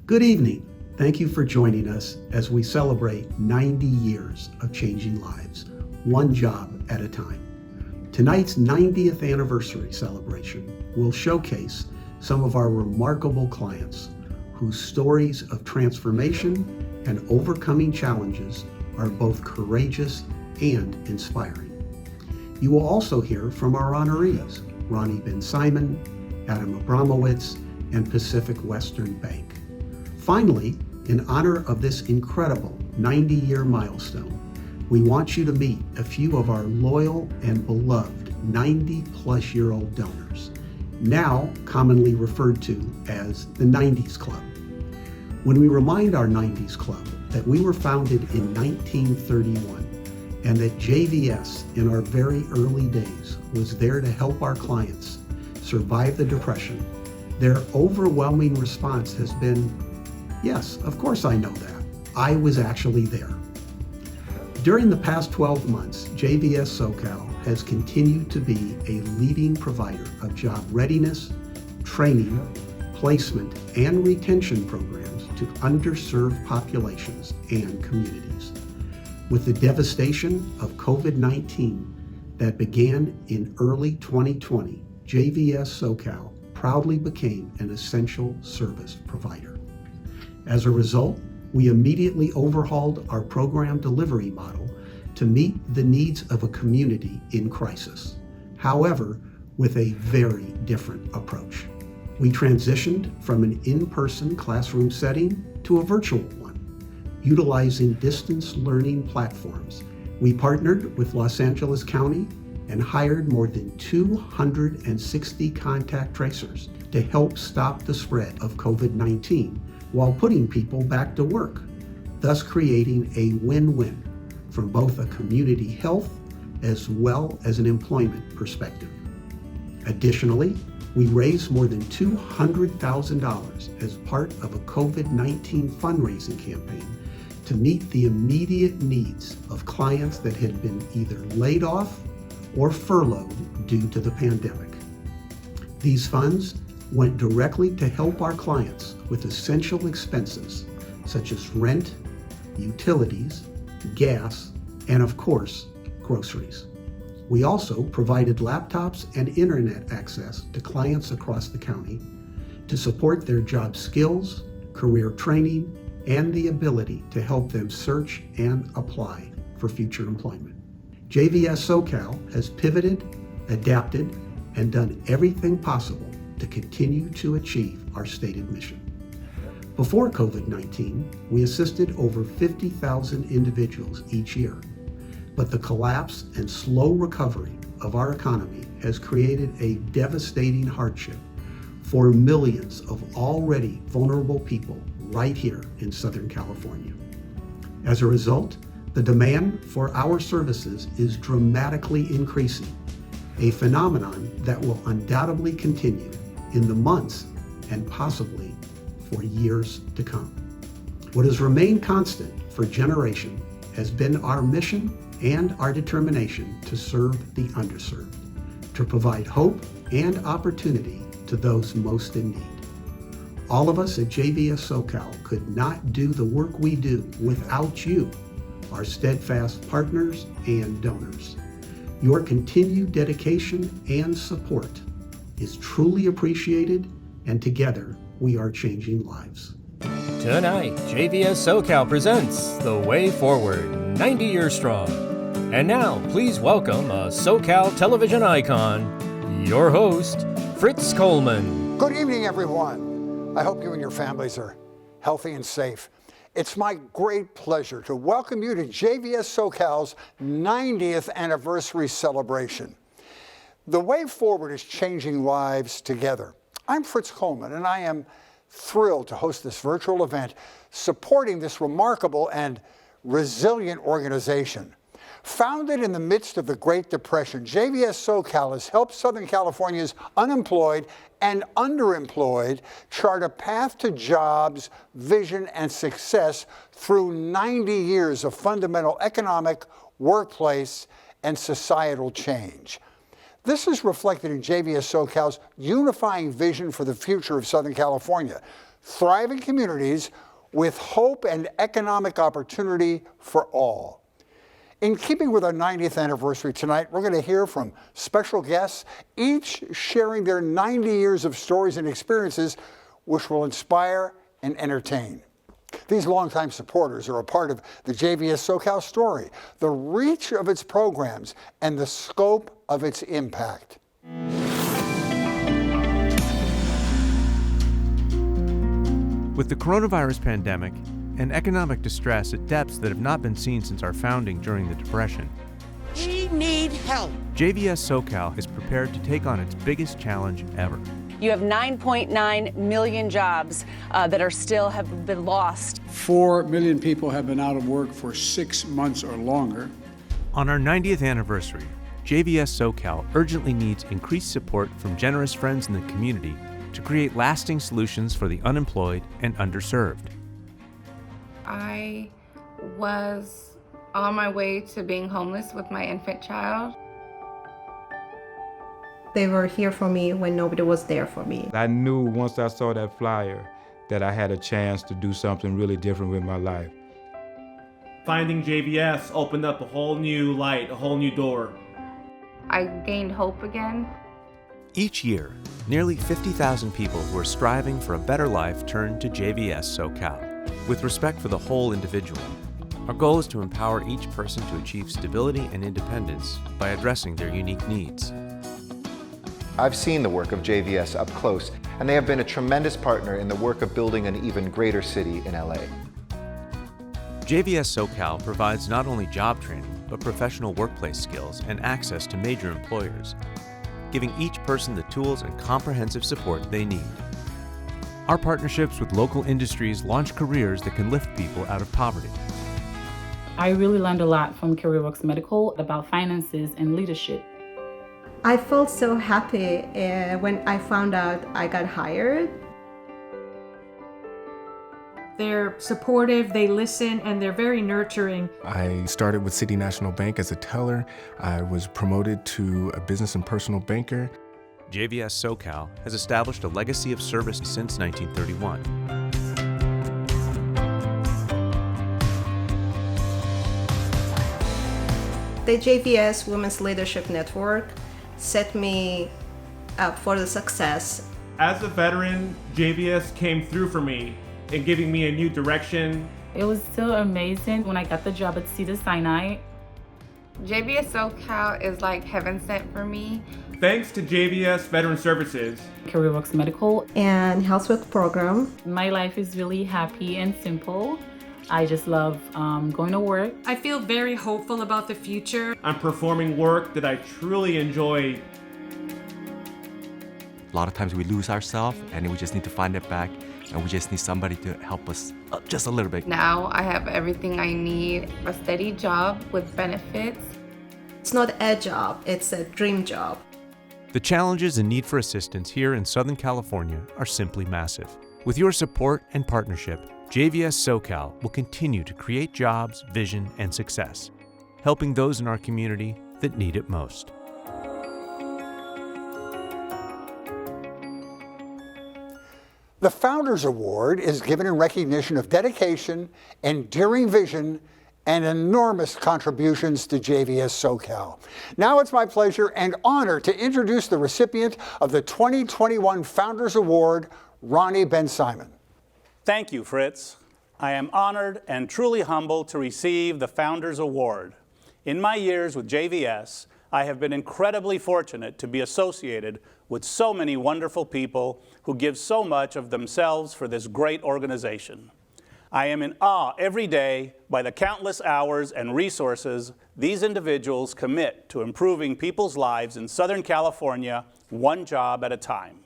Good evening. Thank you for joining us as we celebrate 90 years of changing lives, one job at a time. Tonight's 90th anniversary celebration will showcase some of our remarkable clients whose stories of transformation and overcoming challenges are both courageous and inspiring. You will also hear from our honorees, Ronnie Ben Simon, Adam Abramowitz, and Pacific Western Bank. Finally, in honor of this incredible 90-year milestone, we want you to meet a few of our loyal and beloved 90-plus-year-old donors, now commonly referred to as the 90s Club. When we remind our 90s Club that we were founded in 1931 and that JVS in our very early days was there to help our clients survive the Depression, their overwhelming response has been, "Yes, of course I know that. I was actually there." During the past 12 months, JVS SoCal has continued to be a leading provider of job readiness, training, placement, and retention programs to underserved populations and communities. With the devastation of COVID-19 that began in early 2020, JVS SoCal proudly became an essential service provider. As a result, we immediately overhauled our program delivery model to meet the needs of a community in crisis. However, with a very different approach. We transitioned from an in-person classroom setting to a virtual one. Utilizing distance learning platforms, we partnered with Los Angeles County and hired more than 260 contact tracers to help stop the spread of COVID-19 while putting people back to work, thus creating a win-win from both a community health as well as an employment perspective. Additionally, we raised more than $200,000 as part of a COVID-19 fundraising campaign to meet the immediate needs of clients that had been either laid off or furloughed due to the pandemic. These funds went directly to help our clients with essential expenses such as rent, utilities, gas, and of course, groceries. We also provided laptops and internet access to clients across the county to support their job skills, career training, and the ability to help them search and apply for future employment. JVS SoCal has pivoted, adapted, and done everything possible to continue to achieve our stated mission. Before COVID-19, we assisted over 50,000 individuals each year, but the collapse and slow recovery of our economy has created a devastating hardship for millions of already vulnerable people right here in Southern California. As a result, the demand for our services is dramatically increasing, a phenomenon that will undoubtedly continue in the months and possibly for years to come. What has remained constant for generations has been our mission and our determination to serve the underserved, to provide hope and opportunity to those most in need. All of us at JVS SoCal could not do the work we do without you, our steadfast partners and donors. Your continued dedication and support is truly appreciated, and together we are changing lives. Tonight, JVS SoCal presents The Way Forward, 90 years strong. And now, please welcome a SoCal television icon, your host, Fritz Coleman. Good evening, everyone. I hope you and your families are healthy and safe. It's my great pleasure to welcome you to JVS SoCal's 90th anniversary celebration. The Way Forward is changing lives together. I'm Fritz Coleman, and I am thrilled to host this virtual event supporting this remarkable and resilient organization. Founded in the midst of the Great Depression, JVS SoCal has helped Southern California's unemployed and underemployed chart a path to jobs, vision, and success through 90 years of fundamental economic, workplace, and societal change. This is reflected in JVS SoCal's unifying vision for the future of Southern California. thriving communities with hope and economic opportunity for all. In keeping with our 90th anniversary tonight, we're going to hear from special guests, each sharing their 90 years of stories and experiences which will inspire and entertain. These longtime supporters are a part of the JVS SoCal story, the reach of its programs, and the scope of its impact. With the coronavirus pandemic and economic distress at depths that have not been seen since our founding during the Depression, we need help. JVS SoCal is prepared to take on its biggest challenge ever. You have 9.9 million jobs that have been lost. 4 million people have been out of work for 6 months or longer. On our 90th anniversary, JVS SoCal urgently needs increased support from generous friends in the community to create lasting solutions for the unemployed and underserved. I was on my way to being homeless with my infant child. They were here for me when nobody was there for me. I knew once I saw that flyer that I had a chance to do something really different with my life. Finding JVS opened up a whole new light, a whole new door. I gained hope again. Each year, nearly 50,000 people who are striving for a better life turn to JVS SoCal. With respect for the whole individual, our goal is to empower each person to achieve stability and independence by addressing their unique needs. I've seen the work of JVS up close, and they have been a tremendous partner in the work of building an even greater city in LA. JVS SoCal provides not only job training, but professional workplace skills and access to major employers, giving each person the tools and comprehensive support they need. Our partnerships with local industries launch careers that can lift people out of poverty. I really learned a lot from CareerWorks Medical about finances and leadership. I felt so happy when I found out I got hired. They're supportive, they listen, and they're very nurturing. I started with City National Bank as a teller. I was promoted to a business and personal banker. JVS SoCal has established a legacy of service since 1931. The JVS Women's Leadership Network set me up for the success. As a veteran, JVS came through for me in giving me a new direction. It was so amazing when I got the job at Cedars-Sinai. JVS SoCal is like heaven sent for me. Thanks to JVS Veteran Services, CareerWorks Medical, and HealthWork program. My life is really happy and simple. I just love going to work. I feel very hopeful about the future. I'm performing work that I truly enjoy. A lot of times we lose ourselves and we just need to find it back, and we just need somebody to help us just a little bit. Now I have everything I need, a steady job with benefits. It's not a job, it's a dream job. The challenges and need for assistance here in Southern California are simply massive. With your support and partnership, JVS SoCal will continue to create jobs, vision, and success, helping those in our community that need it most. The Founders Award is given in recognition of dedication, enduring vision, and enormous contributions to JVS SoCal. Now it's my pleasure and honor to introduce the recipient of the 2021 Founders Award, Ronnie Ben-Simon. Thank you, Fritz. I am honored and truly humbled to receive the Founders Award. In my years with JVS, I have been incredibly fortunate to be associated with so many wonderful people who give so much of themselves for this great organization. I am in awe every day by the countless hours and resources these individuals commit to improving people's lives in Southern California, one job at a time.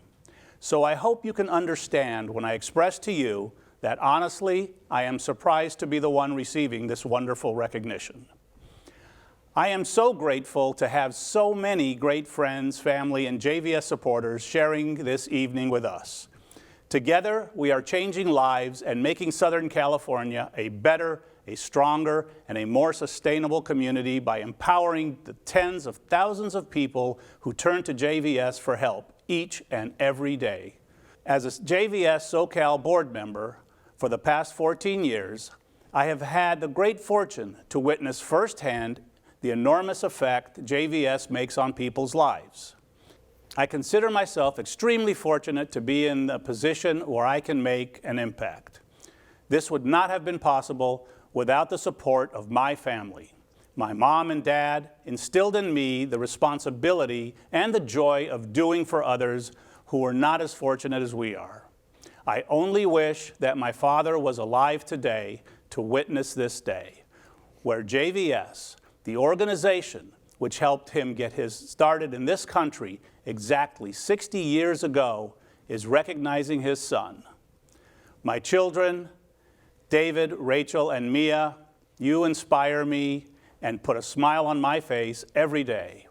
So I hope you can understand when I express to you that honestly, I am surprised to be the one receiving this wonderful recognition. I am so grateful to have so many great friends, family, and JVS supporters sharing this evening with us. Together, we are changing lives and making Southern California a better, a stronger, and a more sustainable community by empowering the tens of thousands of people who turn to JVS for help each and every day. As a JVS SoCal board member for the past 14 years, I have had the great fortune to witness firsthand the enormous effect JVS makes on people's lives. I consider myself extremely fortunate to be in a position where I can make an impact. This would not have been possible without the support of my family. My mom and dad instilled in me the responsibility and the joy of doing for others who are not as fortunate as we are. I only wish that my father was alive today to witness this day, where JVS, the organization which helped him get his started in this country exactly 60 years ago, is recognizing his son. My children, David, Rachel, and Mia, you inspire me and put a smile on my face every day.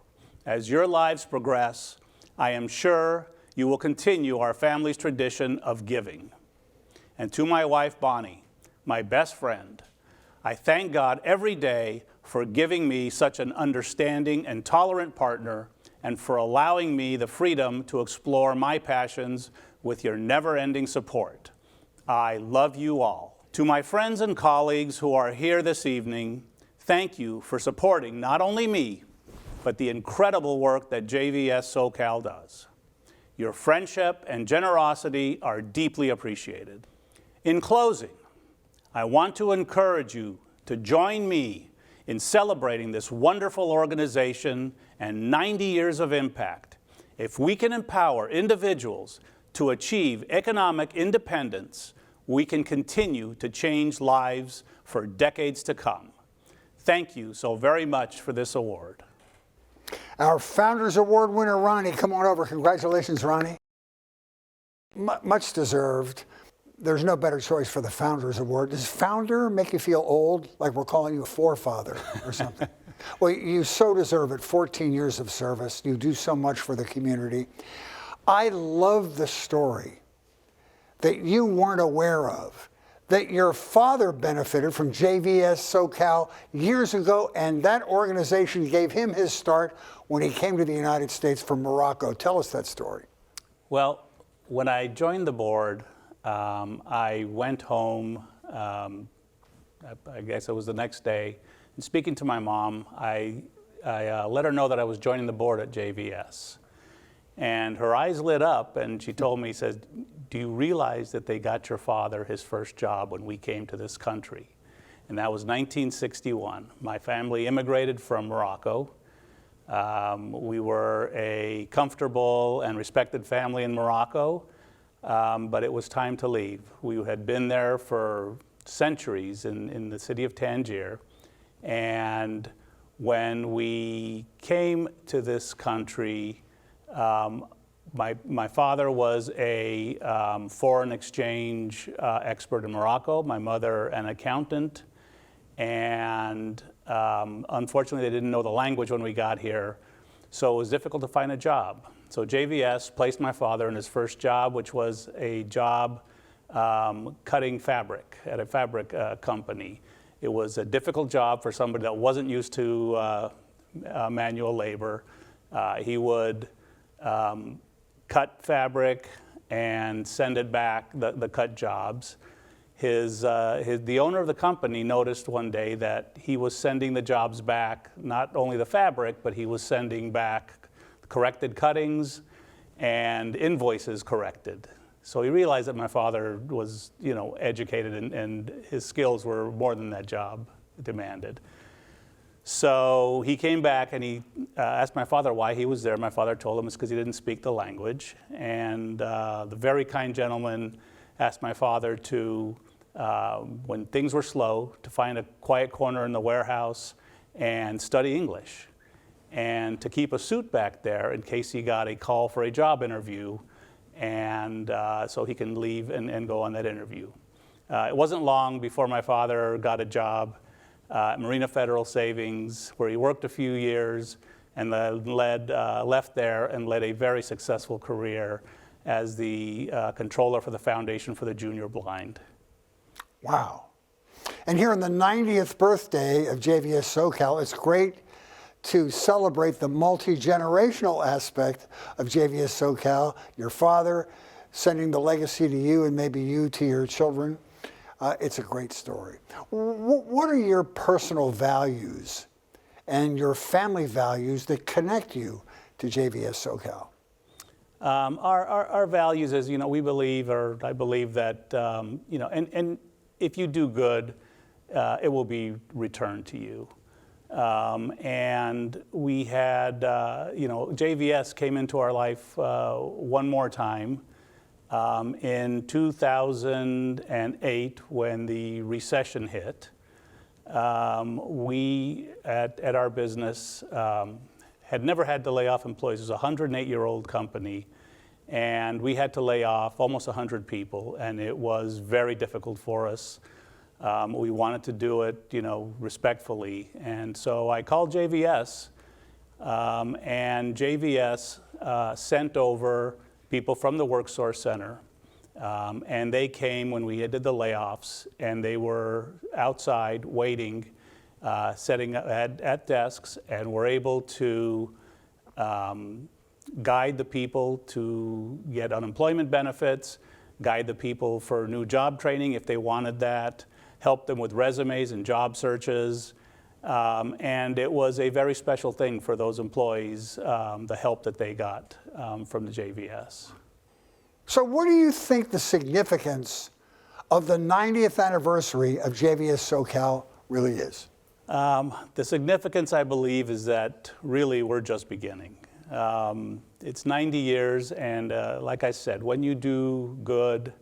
As your lives progress, I am sure you will continue our family's tradition of giving. And to my wife, Bonnie, my best friend, I thank God every day for giving me such an understanding and tolerant partner, and for allowing me the freedom to explore my passions with your never-ending support. I love you all. To my friends and colleagues who are here this evening, thank you for supporting not only me, but the incredible work that JVS SoCal does. Your friendship and generosity are deeply appreciated. In closing, I want to encourage you to join me in celebrating this wonderful organization and 90 years of impact. If we can empower individuals to achieve economic independence, we can continue to change lives for decades to come. Thank you so very much for this award. Our Founders Award winner, Ronnie, come on over. Congratulations, Ronnie. Much deserved. There's no better choice for the Founders Award. Does founder make you feel old, like we're calling you a forefather or something? Well, you so deserve it. 14 years of service. You do so much for the community. I love the story that you weren't aware of, that your father benefited from JVS SoCal years ago, and that organization gave him his start when he came to the United States from Morocco. Tell us that story. Well, when I joined the board, I went home, I guess it was the next day, and speaking to my mom, I let her know that I was joining the board at JVS. And her eyes lit up, and she told me, says, do you realize that they got your father his first job when we came to this country? And that was 1961. My family immigrated from Morocco. We were a comfortable and respected family in Morocco. But it was time to leave. We had been there for centuries in the city of Tangier. And when we came to this country, my father was a foreign exchange expert in Morocco, my mother an accountant. And unfortunately, they didn't know the language when we got here, so it was difficult to find a job. So JVS placed my father in his first job, which was a job cutting fabric at a fabric company. It was a difficult job for somebody that wasn't used to manual labor. He would cut fabric and send it back, the cut jobs. The owner of the company noticed one day that he was sending the jobs back, not only the fabric, but he was sending back corrected cuttings and invoices corrected. So he realized that my father was, educated and his skills were more than that job demanded. So he came back and he asked my father why he was there. My father told him it's because he didn't speak the language. And the very kind gentleman asked my father to, when things were slow, to find a quiet corner in the warehouse and study English, and to keep a suit back there in case he got a call for a job interview, and so he can leave and go on that interview. It wasn't long before my father got a job at Marina Federal Savings, where he worked a few years and left there and led a very successful career as the controller for the Foundation for the Junior Blind. Wow. And here on the 90th birthday of JVS SoCal, it's great to celebrate the multi-generational aspect of JVS SoCal. Your father sending the legacy to you and maybe you to your children. It's a great story. What are your personal values and your family values that connect you to JVS SoCal? Our values is, we believe, or I believe that, and if you do good, it will be returned to you. And we had, JVS came into our life one more time in 2008 when the recession hit. We, at our business, had never had to lay off employees. It was a 108-year-old company, and we had to lay off almost 100 people, and it was very difficult for us. We wanted to do it, respectfully, and so I called JVS, and JVS sent over people from the WorkSource Center, and they came when we did the layoffs, and they were outside waiting, setting up at desks, and were able to guide the people to get unemployment benefits, guide the people for new job training if they wanted that, help them with resumes and job searches. And it was a very special thing for those employees, the help that they got from the JVS. So what do you think the significance of the 90th anniversary of JVS SoCal really is? The significance, I believe, is that really we're just beginning. It's 90 years, and like I said, when you do good,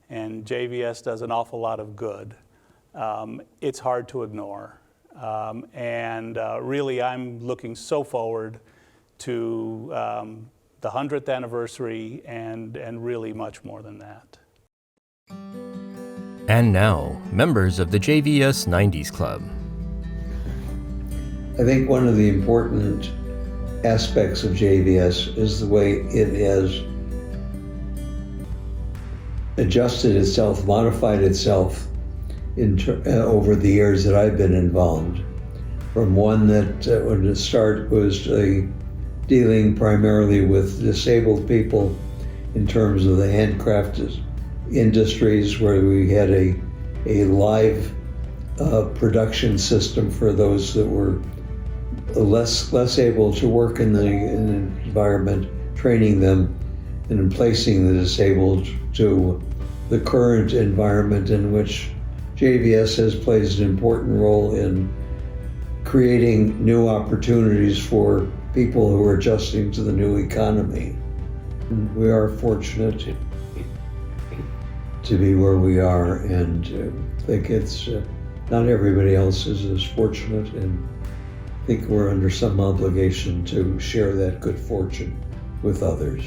and JVS does an awful lot of good, it's hard to ignore. Really, I'm looking so forward to the 100th anniversary and really much more than that. And now, members of the JVS 90s Club. I think one of the important aspects of JVS is the way it has adjusted itself, modified itself over the years that I've been involved. From one that when it started was dealing primarily with disabled people in terms of the handcrafted industries, where we had a live production system for those that were less able to work in the environment, training them and placing the disabled to the current environment in which JVS has played an important role in creating new opportunities for people who are adjusting to the new economy. We are fortunate to be where we are, and I think it's not everybody else is as fortunate, and I think we're under some obligation to share that good fortune with others.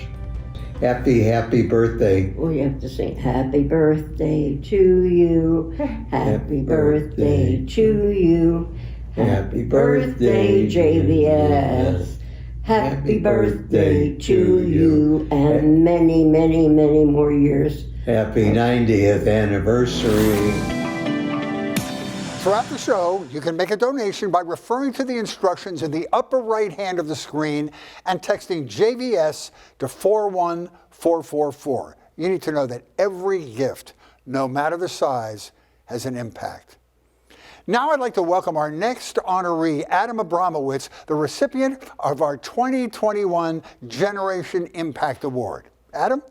Happy birthday. We have to sing happy birthday to you. Happy birthday to you. Happy birthday, JVS. Happy birthday to you, and many, many, many more years. Happy 90th anniversary. Throughout the show, you can make a donation by referring to the instructions in the upper right hand of the screen and texting JVS to 41444. You need to know that every gift, no matter the size, has an impact. Now I'd like to welcome our next honoree, Adam Abramowitz, the recipient of our 2021 Generation Impact Award. Adam?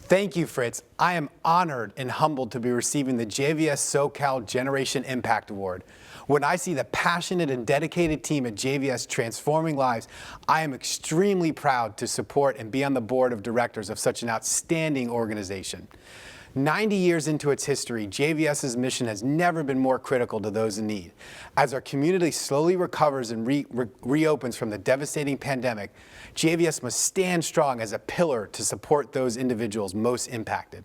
Thank you, Fritz. I am honored and humbled to be receiving the JVS SoCal Generation Impact Award. When I see the passionate and dedicated team at JVS transforming lives, I am extremely proud to support and be on the board of directors of such an outstanding organization. 90 years into its history, JVS's mission has never been more critical to those in need. As our community slowly recovers and reopens from the devastating pandemic, JVS must stand strong as a pillar to support those individuals most impacted.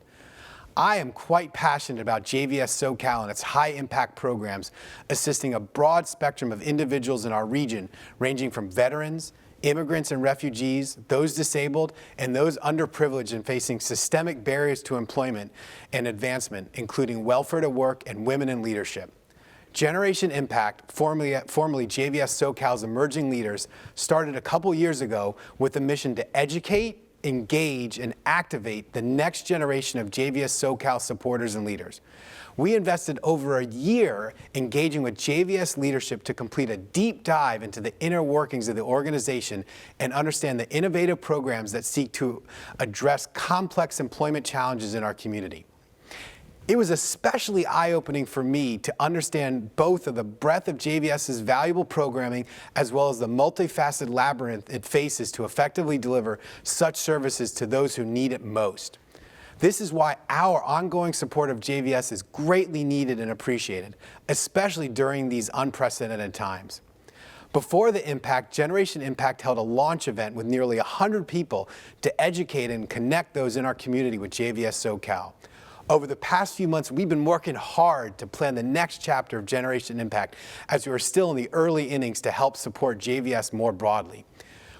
I am quite passionate about JVS SoCal and its high-impact programs, assisting a broad spectrum of individuals in our region, ranging from veterans, immigrants and refugees, those disabled, and those underprivileged and facing systemic barriers to employment and advancement, including welfare to work and women in leadership. Generation Impact, formerly JVS SoCal's Emerging Leaders, started a couple years ago with a mission to educate, engage, and activate the next generation of JVS SoCal supporters and leaders. We invested over a year engaging with JVS leadership to complete a deep dive into the inner workings of the organization and understand the innovative programs that seek to address complex employment challenges in our community. It was especially eye-opening for me to understand both of the breadth of JVS's valuable programming as well as the multifaceted labyrinth it faces to effectively deliver such services to those who need it most. This is why our ongoing support of JVS is greatly needed and appreciated, especially during these unprecedented times. Before the Impact, Generation Impact held a launch event with nearly 100 people to educate and connect those in our community with JVS SoCal. Over the past few months, we've been working hard to plan the next chapter of Generation Impact as we are still in the early innings to help support JVS more broadly.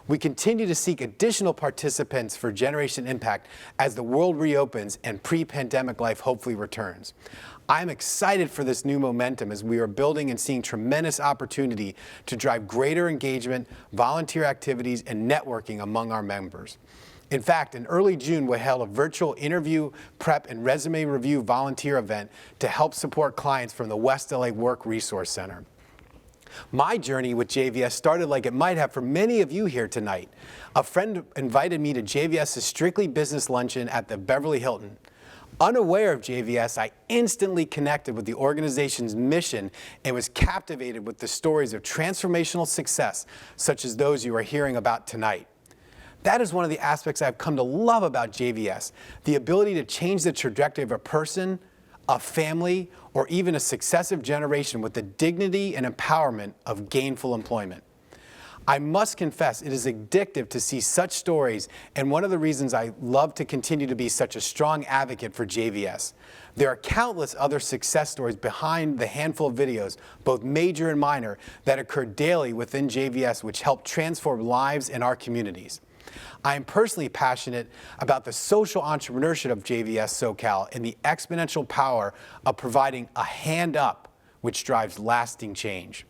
We continue to seek additional participants for Generation Impact as the world reopens and pre-pandemic life hopefully returns. I'm excited for this new momentum as we are building and seeing tremendous opportunity to drive greater engagement, volunteer activities, and networking among our members. In fact, in early June, we held a virtual interview, prep, and resume review volunteer event to help support clients from the West LA Work Resource Center. My journey with JVS started like it might have for many of you here tonight. A friend invited me to JVS's Strictly Business Luncheon at the Beverly Hilton. Unaware of JVS, I instantly connected with the organization's mission and was captivated with the stories of transformational success, such as those you are hearing about tonight. That is one of the aspects I've come to love about JVS, the ability to change the trajectory of a person, a family, or even a successive generation with the dignity and empowerment of gainful employment. I must confess, it is addictive to see such stories, and one of the reasons I love to continue to be such a strong advocate for JVS. There are countless other success stories behind the handful of videos, both major and minor, that occur daily within JVS which help transform lives in our communities. I am personally passionate about the social entrepreneurship of JVS SoCal and the exponential power of providing a hand up, which drives lasting change.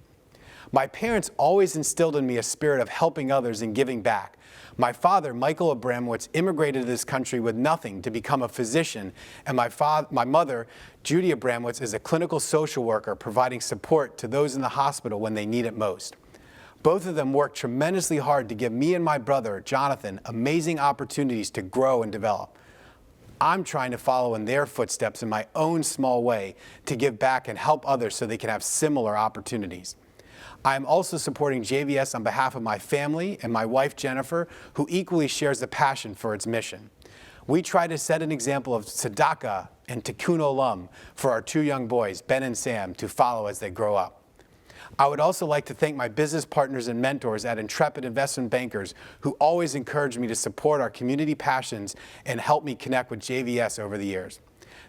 My parents always instilled in me a spirit of helping others and giving back. My father, Michael Abramowitz, immigrated to this country with nothing to become a physician, and my mother, Judy Abramowitz, is a clinical social worker providing support to those in the hospital when they need it most. Both of them worked tremendously hard to give me and my brother, Jonathan, amazing opportunities to grow and develop. I'm trying to follow in their footsteps in my own small way to give back and help others so they can have similar opportunities. I am also supporting JVS on behalf of my family and my wife, Jennifer, who equally shares the passion for its mission. We try to set an example of tzedakah and tikkun olam for our two young boys, Ben and Sam, to follow as they grow up. I would also like to thank my business partners and mentors at Intrepid Investment Bankers who always encouraged me to support our community passions and help me connect with JVS over the years.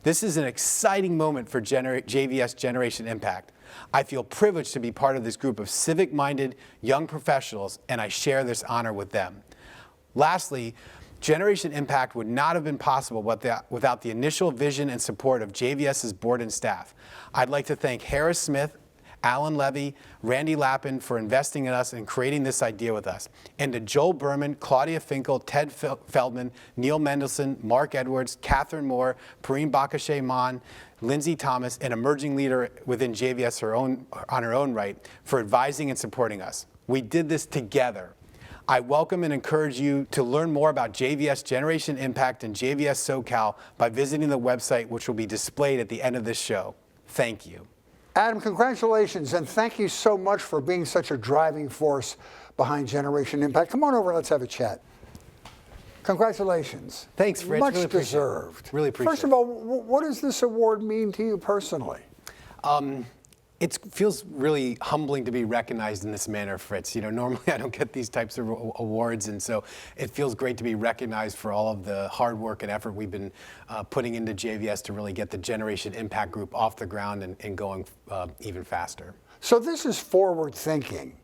This is an exciting moment for JVS Generation Impact. I feel privileged to be part of this group of civic-minded young professionals, and I share this honor with them. Lastly, Generation Impact would not have been possible without the initial vision and support of JVS's board and staff. I'd like to thank Harris Smith, Alan Levy, Randy Lappin for investing in us and creating this idea with us. And to Joel Berman, Claudia Finkel, Ted Feldman, Neil Mendelson, Mark Edwards, Catherine Moore, Pareen Bakashe-Man, Lindsay Thomas, an emerging leader within JVS on her own right, for advising and supporting us. We did this together. I welcome and encourage you to learn more about JVS Generation Impact and JVS SoCal by visiting the website, which will be displayed at the end of this show. Thank you. Adam, congratulations, and thank you so much for being such a driving force behind Generation Impact. Come on over, let's have a chat. Congratulations. Thanks, Rich. Much really deserved. Really appreciate it. First of all, what does this award mean to you personally? It feels really humbling to be recognized in this manner, Fritz. You know, normally I don't get these types of awards, and so it feels great to be recognized for all of the hard work and effort we've been putting into JVS to really get the Generation Impact Group off the ground and going even faster. So this is forward thinking,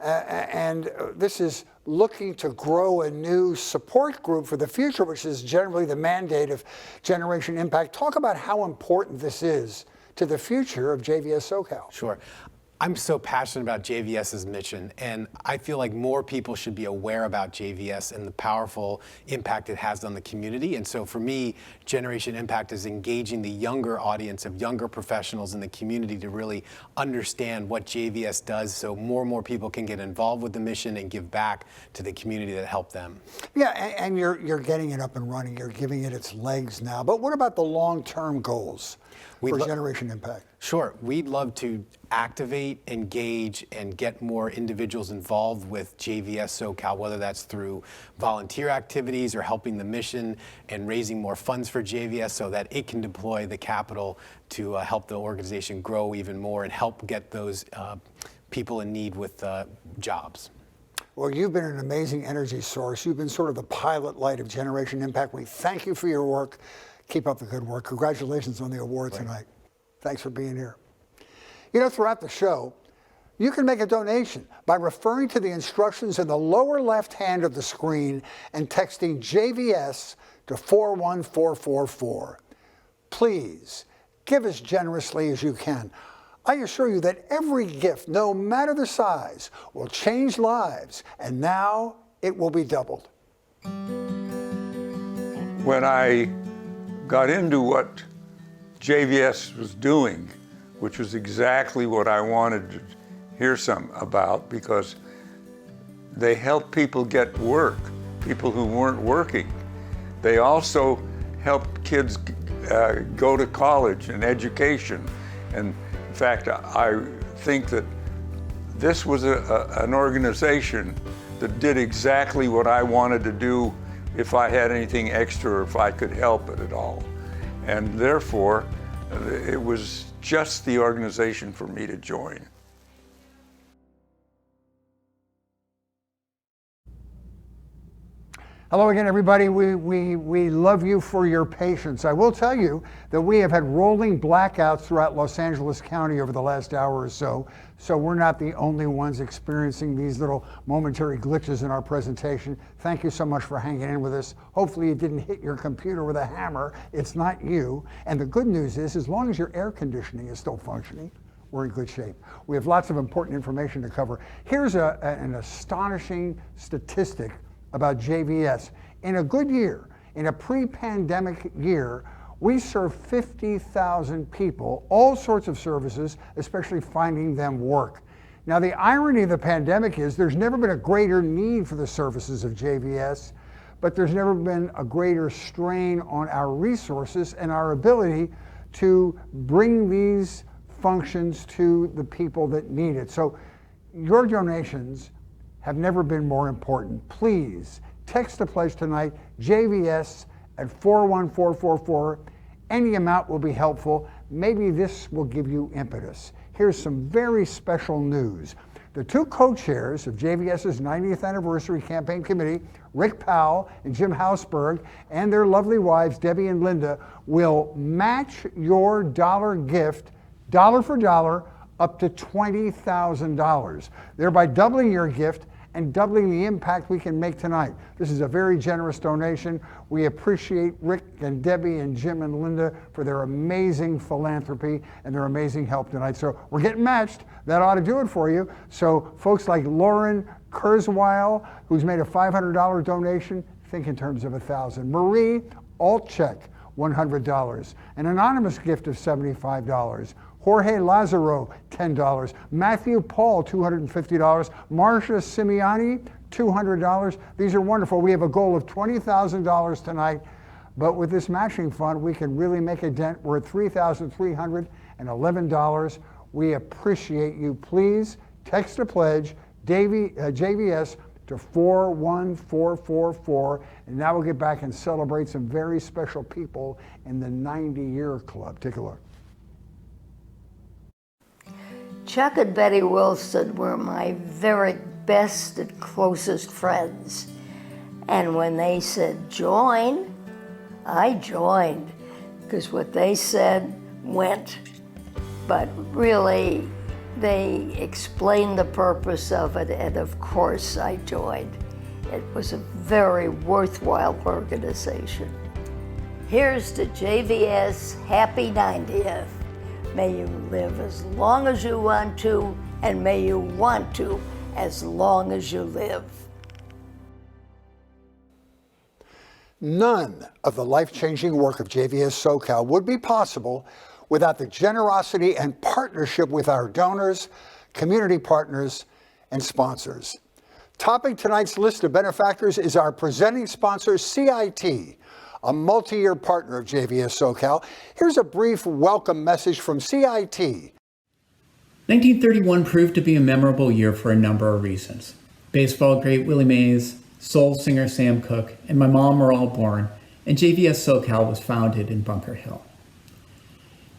and this is looking to grow a new support group for the future, which is generally the mandate of Generation Impact. Talk about how important this is to the future of JVS SoCal. Sure. I'm so passionate about JVS's mission, and I feel like more people should be aware about JVS and the powerful impact it has on the community. And so for me, Generation Impact is engaging the younger audience of younger professionals in the community to really understand what JVS does, so more and more people can get involved with the mission and give back to the community that helped them. Yeah, and you're getting it up and running. You're giving it its legs now. But what about the long-term goals for Generation Impact? Sure. We'd love to activate, engage, and get more individuals involved with JVS SoCal, whether that's through volunteer activities or helping the mission and raising more funds for JVS so that it can deploy the capital to help the organization grow even more and help get those people in need with jobs. Well, you've been an amazing energy source. You've been sort of the pilot light of Generation Impact. We thank you for your work. Keep up the good work. Congratulations on the award tonight. Thanks for being here. You know, throughout the show, you can make a donation by referring to the instructions in the lower left hand of the screen and texting JVS to 41444. Please give as generously as you can. I assure you that every gift, no matter the size, will change lives, and now it will be doubled. When I got into what JVS was doing, which was exactly what I wanted to hear some about, because they helped people get work, people who weren't working. They also helped kids go to college and education. And in fact, I think that this was an organization that did exactly what I wanted to do if I had anything extra or if I could help it at all. And therefore, it was just the organization for me to join. Hello again, everybody. We love you for your patience. I will tell you that we have had rolling blackouts throughout Los Angeles County over the last hour or so, so we're not the only ones experiencing these little momentary glitches in our presentation. Thank you so much for hanging in with us. Hopefully you didn't hit your computer with a hammer. It's not you. And the good news is, as long as your air conditioning is still functioning, we're in good shape. We have lots of important information to cover. Here's an astonishing statistic about JVS. In a good year, in a pre-pandemic year, we serve 50,000 people, all sorts of services, especially finding them work. Now, the irony of the pandemic is there's never been a greater need for the services of JVS, but there's never been a greater strain on our resources and our ability to bring these functions to the people that need it. So your donations have never been more important. Please text the pledge tonight, JVS at 41444. Any amount will be helpful. Maybe this will give you impetus. Here's some very special news. The two co-chairs of JVS's 90th anniversary campaign committee, Rick Powell and Jim Hausberg, and their lovely wives, Debbie and Linda, will match your dollar gift, dollar for dollar, up to $20,000, thereby doubling your gift and doubling the impact we can make tonight. This is a very generous donation. We appreciate Rick and Debbie and Jim and Linda for their amazing philanthropy and their amazing help tonight. So we're getting matched. That ought to do it for you. So folks like Lauren Kurzweil, who's made a $500 donation, think in terms of 1,000. Marie Altchek, $100. An anonymous gift of $75. Jorge Lazaro, $10. Matthew Paul, $250. Marcia Simiani, $200. These are wonderful. We have a goal of $20,000 tonight, but with this matching fund, we can really make a dent. We're at $3,311. We appreciate you. Please text a pledge, JVS, to 41444. And now we'll get back and celebrate some very special people in the 90-year club. Take a look. Chuck and Betty Wilson were my very best and closest friends. And when they said join, I joined, because what they said went. But really, they explained the purpose of it, and of course I joined. It was a very worthwhile organization. Here's to JVS Happy 90th. May you live as long as you want to, and may you want to as long as you live. None of the life-changing work of JVS SoCal would be possible without the generosity and partnership with our donors, community partners, and sponsors. Topping tonight's list of benefactors is our presenting sponsor, CIT, a multi-year partner of JVS SoCal. Here's a brief welcome message from CIT. 1931 proved to be a memorable year for a number of reasons. Baseball great Willie Mays, soul singer Sam Cooke, and my mom were all born, and JVS SoCal was founded in Bunker Hill.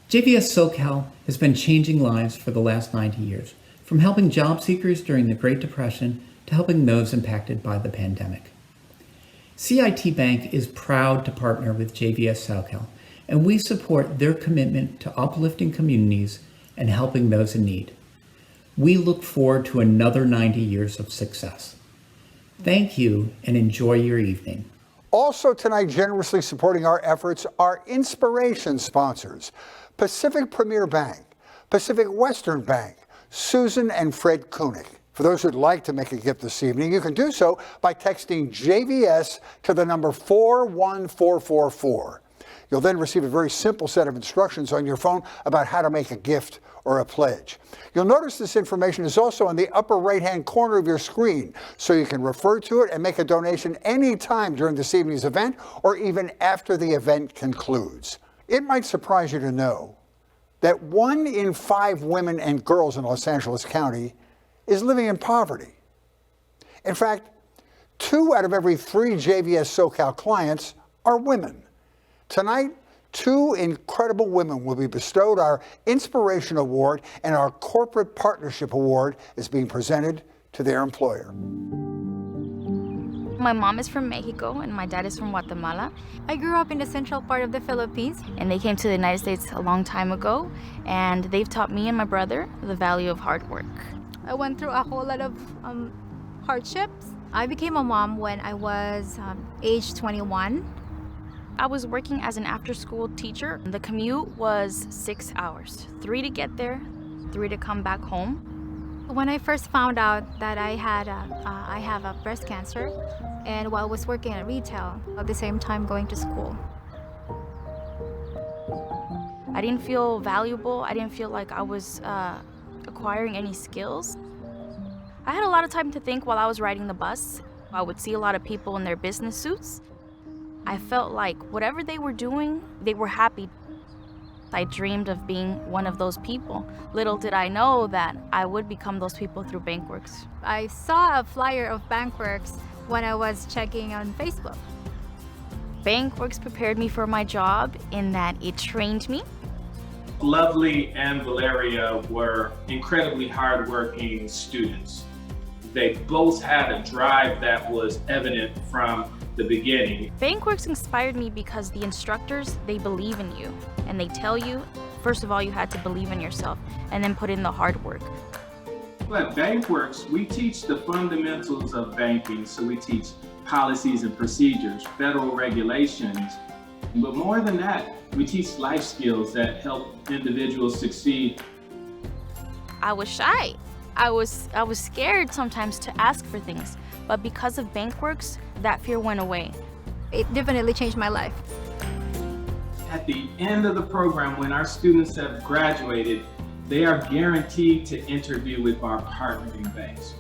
JVS SoCal has been changing lives for the last 90 years, from helping job seekers during the Great Depression to helping those impacted by the pandemic. CIT Bank is proud to partner with JVS SoCal, and we support their commitment to uplifting communities and helping those in need. We look forward to another 90 years of success. Thank you and enjoy your evening. Also tonight, generously supporting our efforts are inspiration sponsors: Pacific Premier Bank, Pacific Western Bank, Susan and Fred Koenig. For those who'd like to make a gift this evening, you can do so by texting JVS to the number 41444. You'll then receive a very simple set of instructions on your phone about how to make a gift or a pledge. You'll notice this information is also on the upper right-hand corner of your screen, so you can refer to it and make a donation anytime during this evening's event or even after the event concludes. It might surprise you to know that 1 in 5 women and girls in Los Angeles County is living in poverty. In fact, 2 out of every 3 JVS SoCal clients are women. Tonight, 2 incredible women will be bestowed our Inspiration Award, and our Corporate Partnership Award is being presented to their employer. My mom is from Mexico and my dad is from Guatemala. I grew up in the central part of the Philippines, and they came to the United States a long time ago, and they've taught me and my brother the value of hard work. I went through a whole lot of hardships. I became a mom when I was age 21. I was working as an after-school teacher. The commute was 6 hours, 3 to get there, 3 to come back home. When I first found out that I have a breast cancer, and while I was working at retail, at the same time going to school. I didn't feel valuable. I didn't feel like I was acquiring any skills. I had a lot of time to think while I was riding the bus. I would see a lot of people in their business suits. I felt like whatever they were doing, they were happy. I dreamed of being one of those people. Little did I know that I would become those people through BankWorks. I saw a flyer of BankWorks when I was checking on Facebook. BankWorks prepared me for my job in that it trained me. Lovely and Valeria were incredibly hardworking students. They both had a drive that was evident from the beginning. BankWorks inspired me because the instructors, they believe in you, and they tell you, first of all, you had to believe in yourself and then put in the hard work. At BankWorks, we teach the fundamentals of banking. So we teach policies and procedures, federal regulations, but more than that, we teach life skills that help individuals succeed. I was shy. I was scared sometimes to ask for things, but because of BankWorks, that fear went away. It definitely changed my life. At the end of the program, when our students have graduated, they are guaranteed to interview with our partnering banks.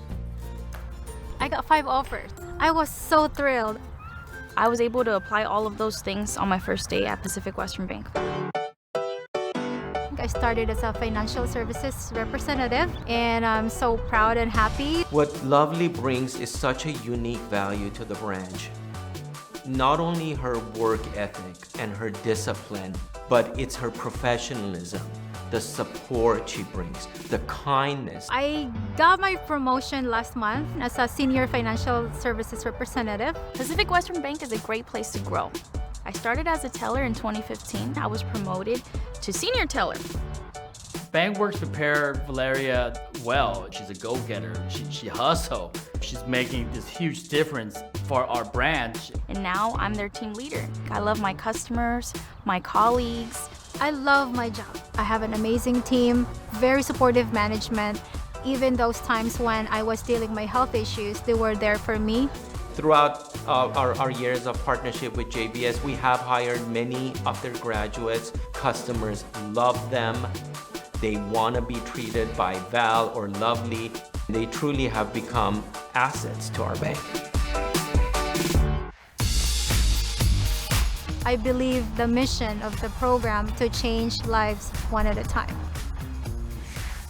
I got 5 offers. I was so thrilled. I was able to apply all of those things on my first day at Pacific Western Bank. I started as a financial services representative, and I'm so proud and happy. What Lovely brings is such a unique value to the branch. Not only her work ethic and her discipline, but it's her professionalism, the support she brings, the kindness. I got my promotion last month as a senior financial services representative. Pacific Western Bank is a great place to grow. I started as a teller in 2015. I was promoted to senior teller. BankWorks prepared Valeria well. She's a go-getter. She hustle. She's making this huge difference for our branch. And now I'm their team leader. I love my customers, my colleagues. I love my job. I have an amazing team, very supportive management. Even those times when I was dealing with my health issues, they were there for me. Throughout our years of partnership with JVS, we have hired many of their graduates. Customers love them. They want to be treated by Val or Lovely. They truly have become assets to our bank. I believe the mission of the program to change lives one at a time.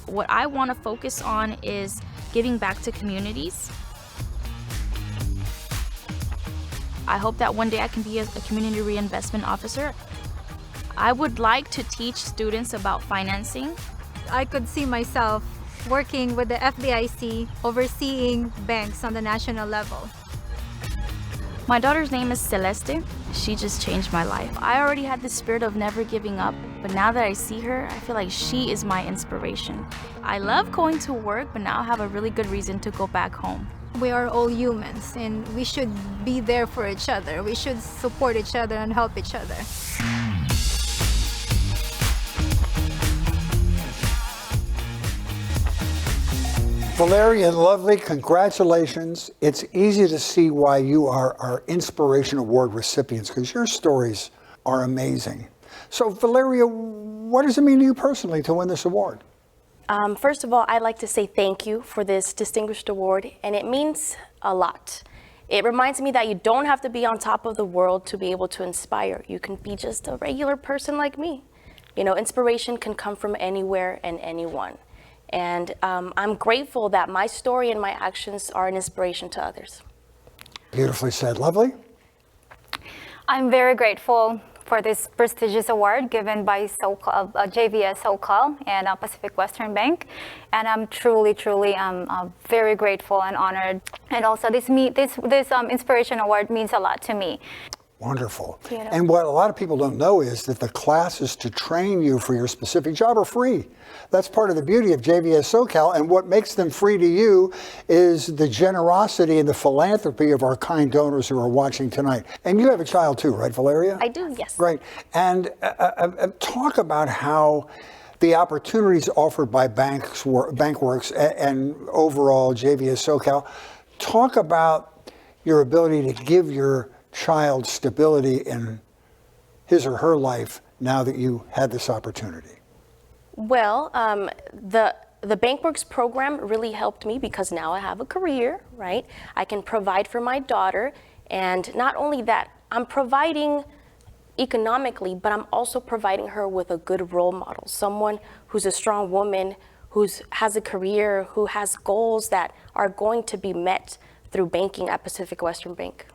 What I want to focus on is giving back to communities. I hope that one day I can be a community reinvestment officer. I would like to teach students about financing. I could see myself working with the FDIC, overseeing banks on the national level. My daughter's name is Celeste. She just changed my life. I already had the spirit of never giving up, but now that I see her, I feel like she is my inspiration. I love going to work, but now I have a really good reason to go back home. We are all humans and we should be there for each other. We should support each other and help each other. Valeria and Lovely, congratulations. It's easy to see why you are our Inspiration Award recipients because your stories are amazing. So Valeria, what does it mean to you personally to win this award? First of all, I'd like to say thank you for this distinguished award, and it means a lot. It reminds me that you don't have to be on top of the world to be able to inspire. You can be just a regular person like me. You know, inspiration can come from anywhere and anyone. And I'm grateful that my story and my actions are an inspiration to others. Beautifully said. Lovely? I'm very grateful for this prestigious award given by JVS SoCal and Pacific Western Bank. And I'm truly very grateful and honored. And also this Inspiration Award means a lot to me. Wonderful. And what a lot of people don't know is that the classes to train you for your specific job are free. That's part of the beauty of JVS SoCal, and what makes them free to you is the generosity and the philanthropy of our kind donors who are watching tonight. And you have a child too, right, Valeria? I do, yes. Right. And talk about how the opportunities offered by BankWorks and overall JVS SoCal, talk about your ability to give your child stability in his or her life now that you had this opportunity? Well, the BankWorks program really helped me because now I have a career, right? I can provide for my daughter, and not only that, I'm providing economically, but I'm also providing her with a good role model, someone who's a strong woman, who has a career, who has goals that are going to be met through banking at Pacific Western Bank.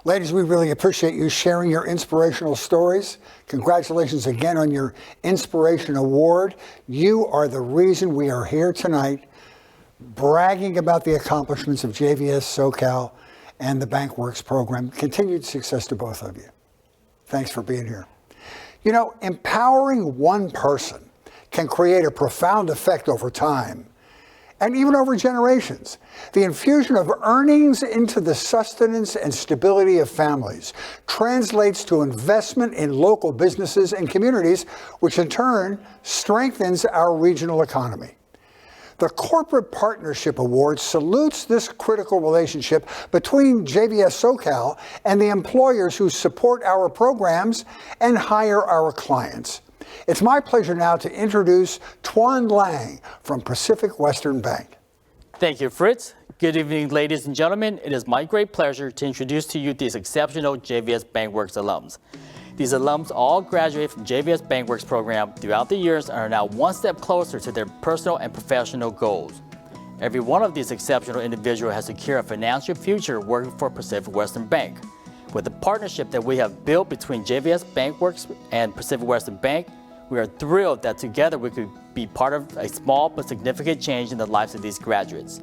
Ladies, we really appreciate you sharing your inspirational stories. Congratulations again on your Inspiration Award. You are the reason we are here tonight, bragging about the accomplishments of JVS SoCal and the BankWorks program. Continued success to both of you. Thanks for being here. You know, empowering one person can create a profound effect over time, and even over generations. The infusion of earnings into the sustenance and stability of families translates to investment in local businesses and communities, which in turn strengthens our regional economy. The Corporate Partnership Award salutes this critical relationship between JVS SoCal and the employers who support our programs and hire our clients. It's my pleasure now to introduce Tuan Lang from Pacific Western Bank. Thank you, Fritz. Good evening, ladies and gentlemen. It is my great pleasure to introduce to you these exceptional JVS BankWorks alums. These alums all graduate from JVS BankWorks program throughout the years and are now one step closer to their personal and professional goals. Every one of these exceptional individuals has secured a financial future working for Pacific Western Bank. With the partnership that we have built between JVS BankWorks and Pacific Western Bank, we are thrilled that together we could be part of a small but significant change in the lives of these graduates.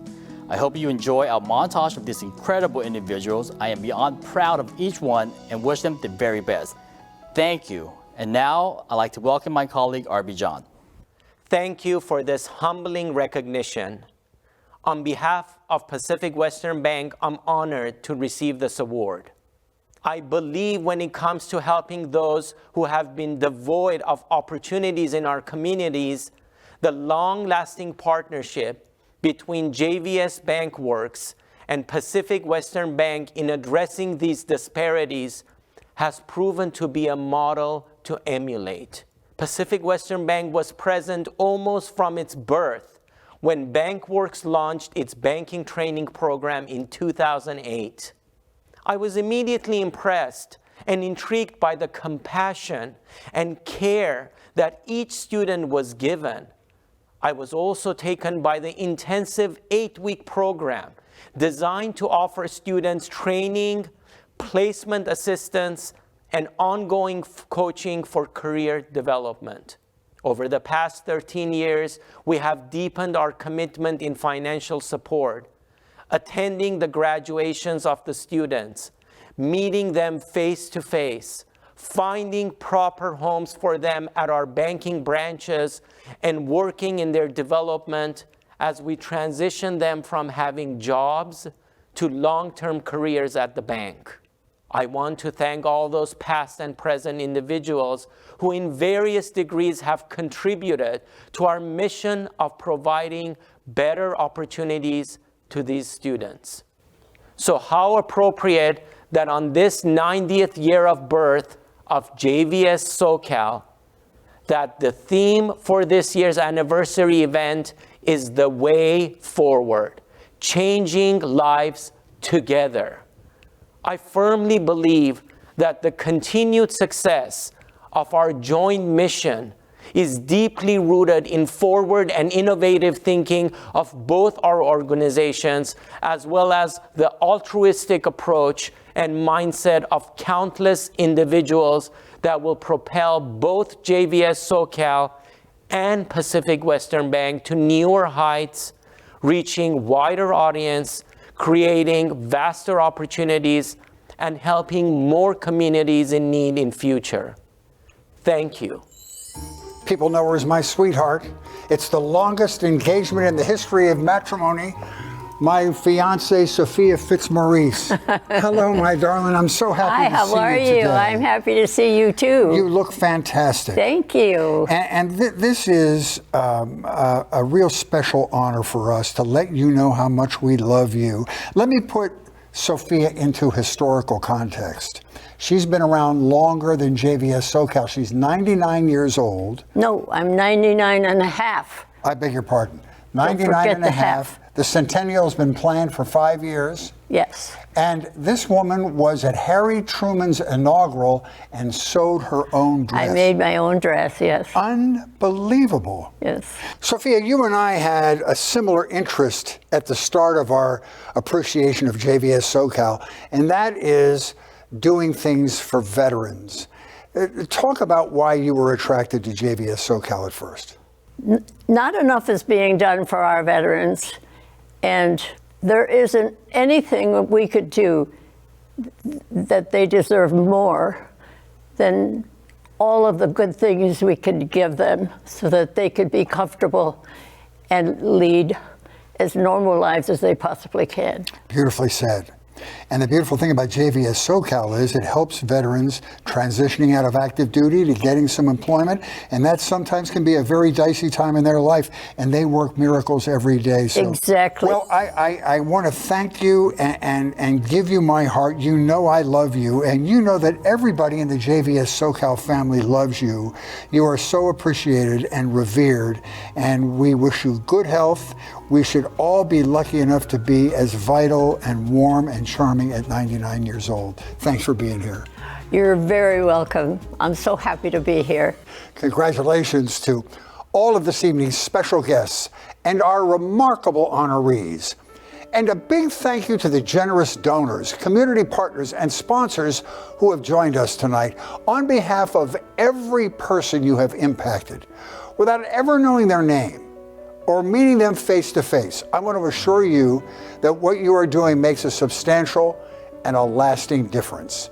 I hope you enjoy our montage of these incredible individuals. I am beyond proud of each one and wish them the very best. Thank you. And now I'd like to welcome my colleague, R.B. John. Thank you for this humbling recognition. On behalf of Pacific Western Bank, I'm honored to receive this award. I believe when it comes to helping those who have been devoid of opportunities in our communities, the long-lasting partnership between JVS BankWorks and Pacific Western Bank in addressing these disparities has proven to be a model to emulate. Pacific Western Bank was present almost from its birth when BankWorks launched its banking training program in 2008. I was immediately impressed and intrigued by the compassion and care that each student was given. I was also taken by the intensive 8-week program designed to offer students training, placement assistance, and ongoing coaching for career development. Over the past 13 years, we have deepened our commitment in financial support, attending the graduations of the students, meeting them face-to-face, finding proper homes for them at our banking branches, and working in their development as we transition them from having jobs to long-term careers at the bank. I want to thank all those past and present individuals who in various degrees have contributed to our mission of providing better opportunities to these students. So how appropriate that on this 90th year of birth of JVS SoCal, that the theme for this year's anniversary event is the way forward, changing lives together. I firmly believe that the continued success of our joint mission is deeply rooted in forward and innovative thinking of both our organizations, as well as the altruistic approach and mindset of countless individuals that will propel both JVS SoCal and Pacific Western Bank to newer heights, reaching wider audience, creating vaster opportunities, and helping more communities in need in future. Thank you. People know her as my sweetheart. It's the longest engagement in the history of matrimony. My fiance, Sophia Fitzmaurice. Hello, my darling. I'm so happy to see you today. Hi, how are you? I'm happy to see you too. You look fantastic. Thank you. And this is a real special honor for us to let you know how much we love you. Let me put Sophia into historical context. She's been around longer than JVS SoCal. She's 99 years old. No, I'm 99 and a half. I beg your pardon. 99 and a half. The centennial has been planned for 5 years. Yes. And this woman was at Harry Truman's inaugural and sewed her own dress. I made my own dress, yes. Unbelievable. Yes. Sophia, you and I had a similar interest at the start of our appreciation of JVS SoCal, and that is doing things for veterans. Talk about why you were attracted to JVS SoCal at first. Not enough is being done for our veterans, and there isn't anything that we could do that they deserve more than all of the good things we could give them so that they could be comfortable and lead as normal lives as they possibly can. Beautifully said. And the beautiful thing about JVS SoCal is it helps veterans transitioning out of active duty to getting some employment, and that sometimes can be a very dicey time in their life, and they work miracles every day. So, exactly. Well, I want to thank you and give you my heart. You know I love you, and you know that everybody in the JVS SoCal family loves you. You are so appreciated and revered, and we wish you good health. We should all be lucky enough to be as vital and warm and charming at 99 years old. Thanks for being here. You're very welcome. I'm so happy to be here. Congratulations to all of this evening's special guests and our remarkable honorees. And a big thank you to the generous donors, community partners, and sponsors who have joined us tonight. On behalf of every person you have impacted, without ever knowing their name or meeting them face to face, I want to assure you that what you are doing makes a substantial and a lasting difference.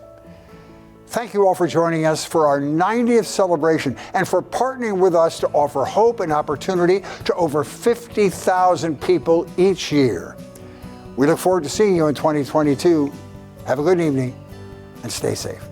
Thank you all for joining us for our 90th celebration and for partnering with us to offer hope and opportunity to over 50,000 people each year. We look forward to seeing you in 2022. Have a good evening. and stay safe.